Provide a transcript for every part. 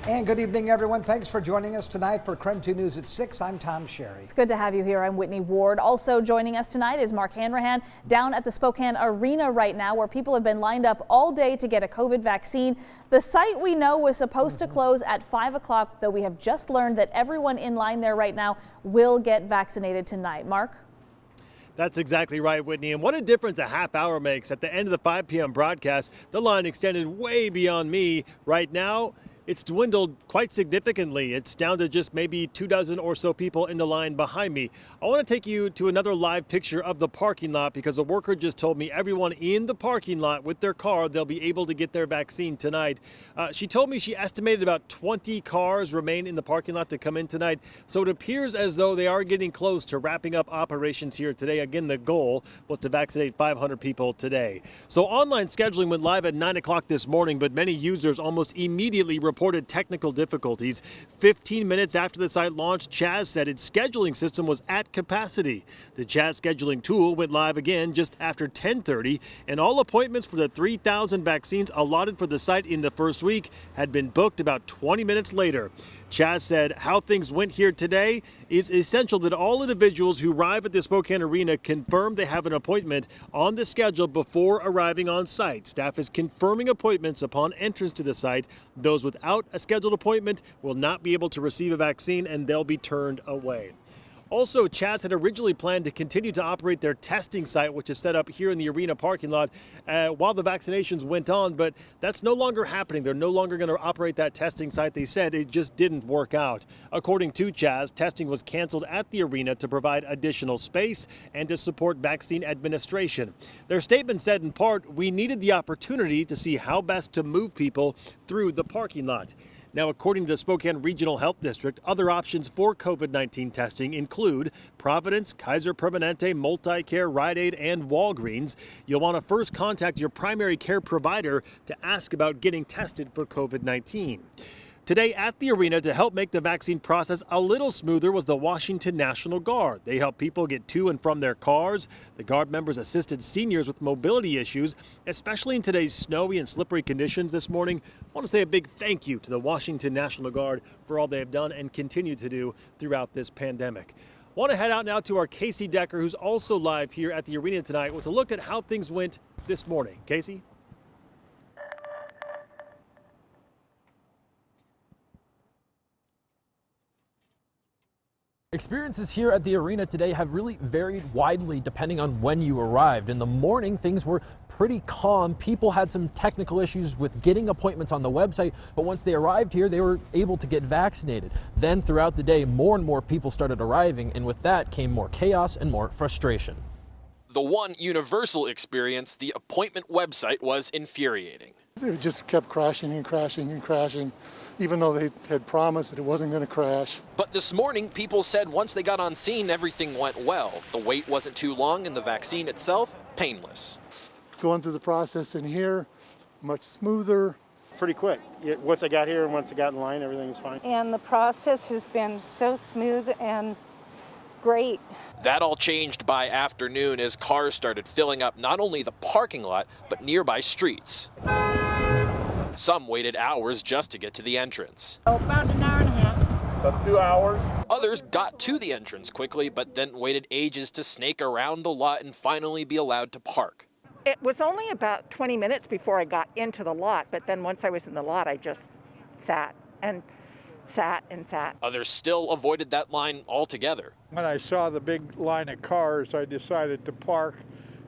And good evening, everyone. Thanks for joining us tonight for KREM 2 News at 6. I'm Tom Sherry. It's good to have you here. I'm Whitney Ward. Also joining us tonight is Mark Hanrahan down at the Spokane Arena right now, where people have been lined up all day to get a COVID vaccine. The site we know was supposed to close at 5 o'clock, though we have just learned that everyone in line there right now will get vaccinated tonight. Mark? That's exactly right, Whitney. And what a difference a half hour makes. At the end of the 5 p.m. broadcast, the line extended way beyond me. Right now, it's dwindled quite significantly. It's down to just maybe 24 or so people in the line behind me. I want to take you to another live picture of the parking lot because a worker just told me everyone in the parking lot with their car, they'll be able to get their vaccine tonight. She told me she estimated about 20 cars remain in the parking lot to come in tonight. So it appears as though they are getting close to wrapping up operations here today. Again, the goal was to vaccinate 500 people today. So online scheduling went live at 9 o'clock this morning, but many users almost immediately reported technical difficulties. 15 minutes after the site launched, Chaz said its scheduling system was at capacity. The Chaz scheduling tool went live again just after 10:30, and all appointments for the 3,000 vaccines allotted for the site in the first week had been booked about 20 minutes later. Chaz said how things went here today is essential that all individuals who arrive at the Spokane Arena confirm they have an appointment on the schedule before arriving on site. Staff is confirming appointments upon entrance to the site. Those without a scheduled appointment will not be able to receive a vaccine and they'll be turned away. Also, Chaz had originally planned to continue to operate their testing site, which is set up here in the arena parking lot, while the vaccinations went on, but that's no longer happening. They're no longer going to operate that testing site. They said it just didn't work out. According to Chaz, testing was canceled at the arena to provide additional space and to support vaccine administration. Their statement said in part, "We needed the opportunity to see how best to move people through the parking lot." Now, according to the Spokane Regional Health District, other options for COVID-19 testing include Providence, Kaiser Permanente, Multicare, Rite Aid, and Walgreens. You'll want to first contact your primary care provider to ask about getting tested for COVID-19. Today at the arena, to help make the vaccine process a little smoother, was the Washington National Guard. They help people get to and from their cars. The Guard members assisted seniors with mobility issues, especially in today's snowy and slippery conditions this morning. I want to say a big thank you to the Washington National Guard for all they have done and continue to do throughout this pandemic. I want to head out now to our Casey Decker, who's also live here at the arena tonight with a look at how things went this morning. Casey? Experiences here at the arena today have really varied widely depending on when you arrived. In the morning, things were pretty calm. People had some technical issues with getting appointments on the website, but once they arrived here, they were able to get vaccinated. Then throughout the day, more and more people started arriving, and with that came more chaos and more frustration. The one universal experience, the appointment website was infuriating. It just kept crashing and crashing and crashing, even though they had promised that it wasn't going to crash. But this morning, people said once they got on scene, everything went well. The wait wasn't too long and the vaccine itself, painless. Going through the process in here, much smoother. Pretty quick. Once I got here and once I got in line, everything was fine. And the process has been so smooth and great. That all changed by afternoon as cars started filling up not only the parking lot, but nearby streets. Some waited hours just to get to the entrance. About an hour and a half. About 2 hours. Others got to the entrance quickly, but then waited ages to snake around the lot and finally be allowed to park. It was only about 20 minutes before I got into the lot, but then once I was in the lot, I just sat and sat and sat. Others still avoided that line altogether. When I saw the big line of cars, I decided to park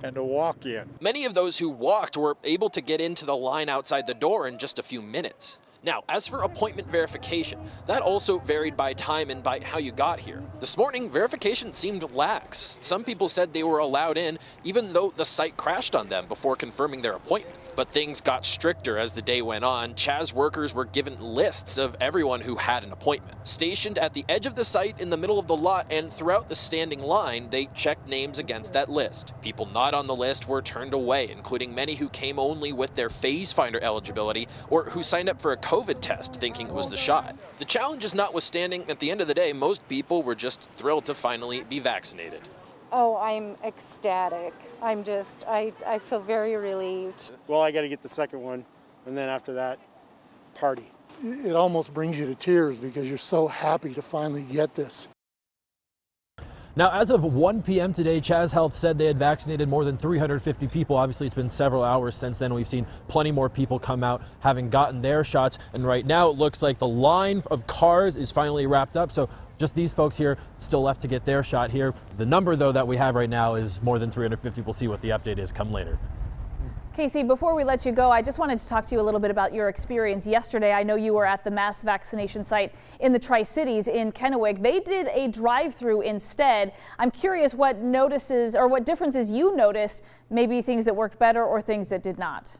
and to walk in. Many of those who walked were able to get into the line outside the door in just a few minutes. Now, as for appointment verification, that also varied by time and by how you got here. This morning, verification seemed lax. Some people said they were allowed in, even though the site crashed on them before confirming their appointment. But things got stricter as the day went on. Chaz workers were given lists of everyone who had an appointment. Stationed at the edge of the site in the middle of the lot and throughout the standing line, they checked names against that list. People not on the list were turned away, including many who came only with their phase finder eligibility or who signed up for a COVID test thinking it was the shot. The challenges notwithstanding, at the end of the day, most people were just thrilled to finally be vaccinated. Oh, I'm ecstatic. I feel very relieved. Well, I got to get the second one, and then after that, party. it almost brings you to tears because you're so happy to finally get this. Now, as of 1 p.m. today, Chaz Health said they had vaccinated more than 350 people. Obviously, it's been several hours since then. We've seen plenty more people come out having gotten their shots. And right now, it looks like the line of cars is finally wrapped up. So just these folks here still left to get their shot here. The number, though, that we have right now is more than 350. We'll see what the update is come later. Casey, before we let you go, I just wanted to talk to you a little bit about your experience yesterday. I know you were at the mass vaccination site in the Tri-Cities in Kennewick. They did a drive-through instead. I'm curious what notices or what differences you noticed, maybe things that worked better or things that did not.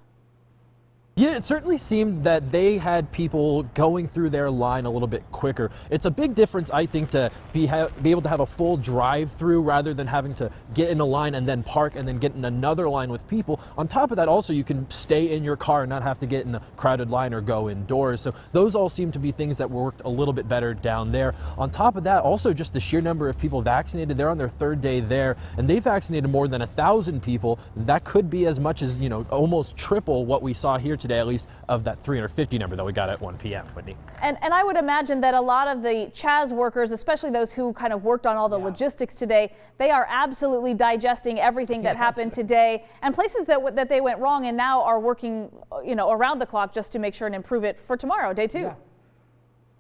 Yeah, it certainly seemed that they had people going through their line a little bit quicker. It's a big difference, I think, to be able to have a full drive-through rather than having to get in a line and then park and then get in another line with people. On top of that, also, you can stay in your car and not have to get in a crowded line or go indoors. So those all seem to be things that worked a little bit better down there. On top of that, also just the sheer number of people vaccinated. They're on their third day there, and they vaccinated more than 1,000 people. That could be as much as, almost triple what we saw here today, at least of that 350 number that we got at 1 p.m. Whitney. And I would imagine that a lot of the Chaz workers, especially those who kind of worked on all the logistics today, they are absolutely digesting everything that happened today and places that they went wrong and now are working, around the clock just to make sure and improve it for tomorrow, day 2. Yeah.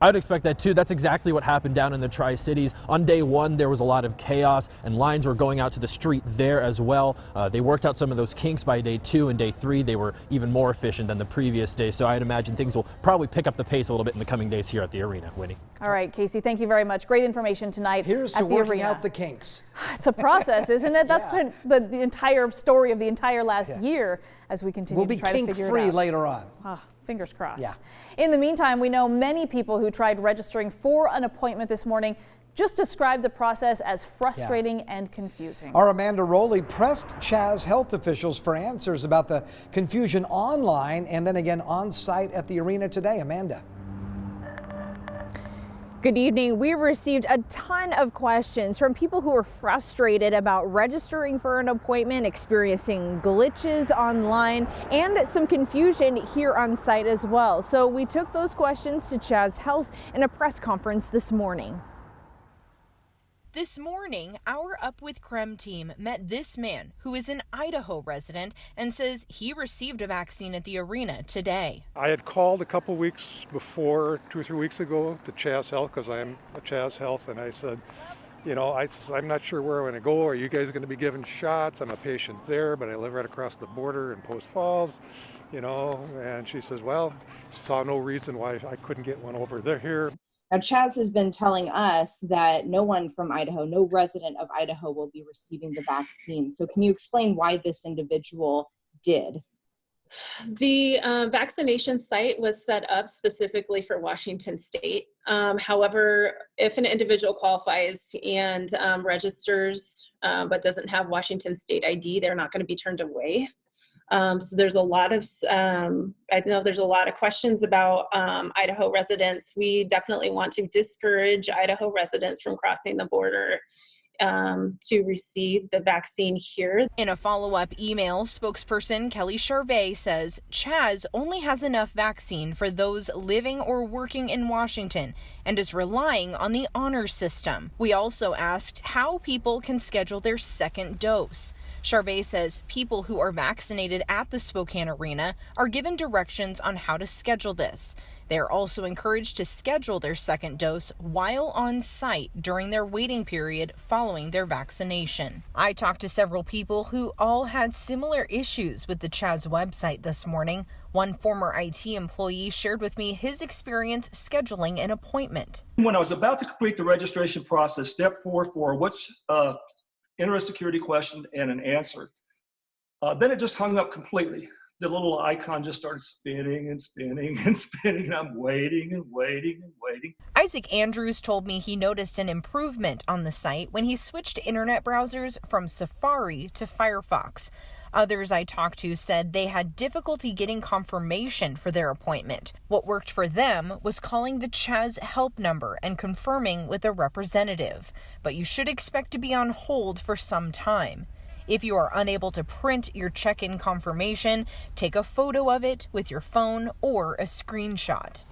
I would expect that too. That's exactly what happened down in the Tri-Cities. On day 1, there was a lot of chaos and lines were going out to the street there as well. They worked out some of those kinks by day 2, and day 3 they were even more efficient than the previous day. So I'd imagine things will probably pick up the pace a little bit in the coming days here at the arena. Winnie. All right, Casey, thank you very much. Great information tonight. Here's to working out the kinks. It's a process, isn't it? That's been the entire story of the entire last year as we continue to try to figure it out. We'll be kink-free later on. Fingers crossed. Yeah. In the meantime, we know many people who tried registering for an appointment this morning just described the process as frustrating and confusing. Our Amanda Rowley pressed Chaz Health officials for answers about the confusion online and then again on site at the arena today. Amanda. Good evening. We received a ton of questions from people who are frustrated about registering for an appointment, experiencing glitches online, and some confusion here on site as well. So we took those questions to Chaz Health in a press conference this morning. This morning, our Up with KREM team met this man who is an Idaho resident and says he received a vaccine at the arena today. I had called a couple weeks before, 2 or 3 weeks ago, to Chaz Health because I'm a Chaz Health, and I said, I'm not sure where I'm going to go. Are you guys going to be giving shots? I'm a patient there, but I live right across the border in Post Falls, and she says, well, saw no reason why I couldn't get one over there here. Now, Chaz has been telling us that no one from Idaho, no resident of Idaho will be receiving the vaccine. So can you explain why this individual did? The vaccination site was set up specifically for Washington State. However, if an individual qualifies and registers but doesn't have Washington State ID, they're not going to be turned away. So there's a lot of, I know there's a lot of questions about Idaho residents. We definitely want to discourage Idaho residents from crossing the border to receive the vaccine here. In a follow-up email, spokesperson Kelly Charvet says Chaz only has enough vaccine for those living or working in Washington and is relying on the honor system. We also asked how people can schedule their second dose. Charvet says people who are vaccinated at the Spokane arena are given directions on how to schedule this. They are also encouraged to schedule their second dose while on site during their waiting period following their vaccination. I talked to several people who all had similar issues with the Chaz website this morning. One former IT employee shared with me his experience scheduling an appointment. When I was about to complete the registration process, step 4 which enter a security question and an answer. Then it just hung up completely. The little icon just started spinning and spinning and spinning, and I'm waiting and waiting and waiting. Isaac Andrews told me he noticed an improvement on the site when he switched internet browsers from Safari to Firefox. Others I talked to said they had difficulty getting confirmation for their appointment. What worked for them was calling the Chaz help number and confirming with a representative. But you should expect to be on hold for some time. If you are unable to print your check-in confirmation, take a photo of it with your phone or a screenshot.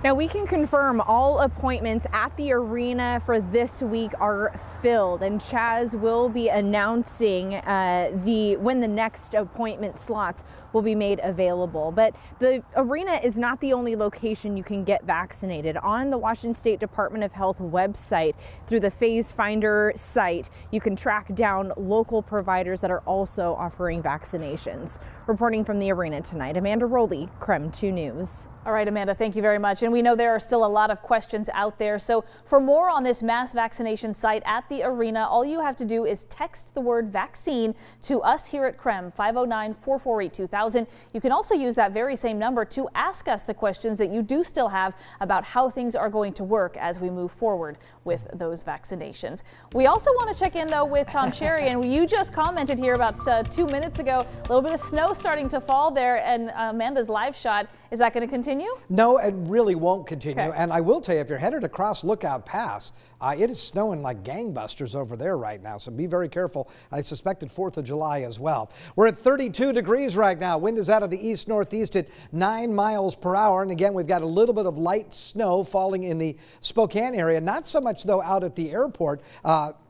Now we can confirm all appointments at the arena for this week are filled, and Chaz will be announcing when the next appointment slots will be made available. But the arena is not the only location you can get vaccinated. On the Washington State Department of Health website, through the Phase Finder site, you can track down local providers that are also offering vaccinations. Reporting from the arena tonight, Amanda Rowley, KREM 2 News. All right, Amanda, thank you very much. And we know there are still a lot of questions out there. So for more on this mass vaccination site at the arena, all you have to do is text the word vaccine to us here at KREM, 509-448-2000. You can also use that very same number to ask us the questions that you do still have about how things are going to work as we move forward with those vaccinations. We also want to check in, though, with Tom Sherry. And you just commented here about 2 minutes ago, a little bit of snow starting to fall there, and Amanda's live shot. Is that going to continue? No, it really won't continue. Okay. And I will tell you, if you're headed across Lookout Pass, it is snowing like gangbusters over there right now. So be very careful. I suspected 4th of July as well. We're at 32 degrees right now. Wind is out of the east-northeast at 9 miles per hour. And again, we've got a little bit of light snow falling in the Spokane area. Not so much, though, out at the airport.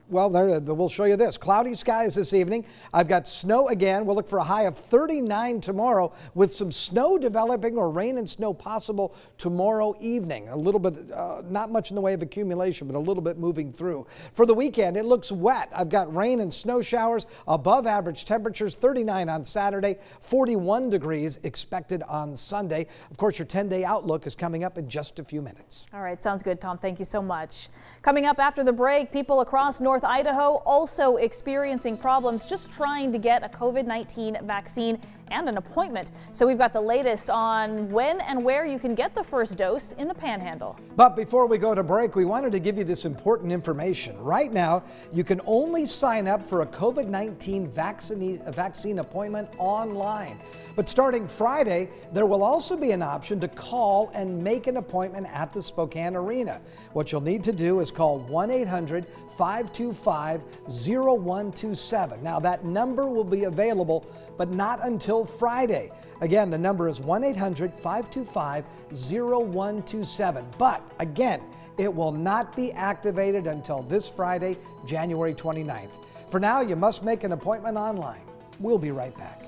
Well, we'll show you this. Cloudy skies this evening. I've got snow again. We'll look for a high of 39 tomorrow with some snow developing or rain and snow possible tomorrow evening. A little bit, not much in the way of accumulation, but a little bit moving through. For the weekend, it looks wet. I've got rain and snow showers, above average temperatures, 39 on Saturday, 41 degrees expected on Sunday. Of course, your 10-day outlook is coming up in just a few minutes. All right, sounds good, Tom. Thank you so much. Coming up after the break, people across North Idaho also experiencing problems just trying to get a COVID-19 vaccine and an appointment. So we've got the latest on when and where you can get the first dose in the Panhandle. But before we go to break, we wanted to give you this important information. Right now, you can only sign up for a COVID-19 vaccine appointment online. But starting Friday, there will also be an option to call and make an appointment at the Spokane Arena. What you'll need to do is call 1-800-525-0127. Now, that number will be available, but not until Friday. Again, the number is 1-800-525-0127. But again, it will not be activated until this Friday, January 29th. For now, you must make an appointment online. We'll be right back.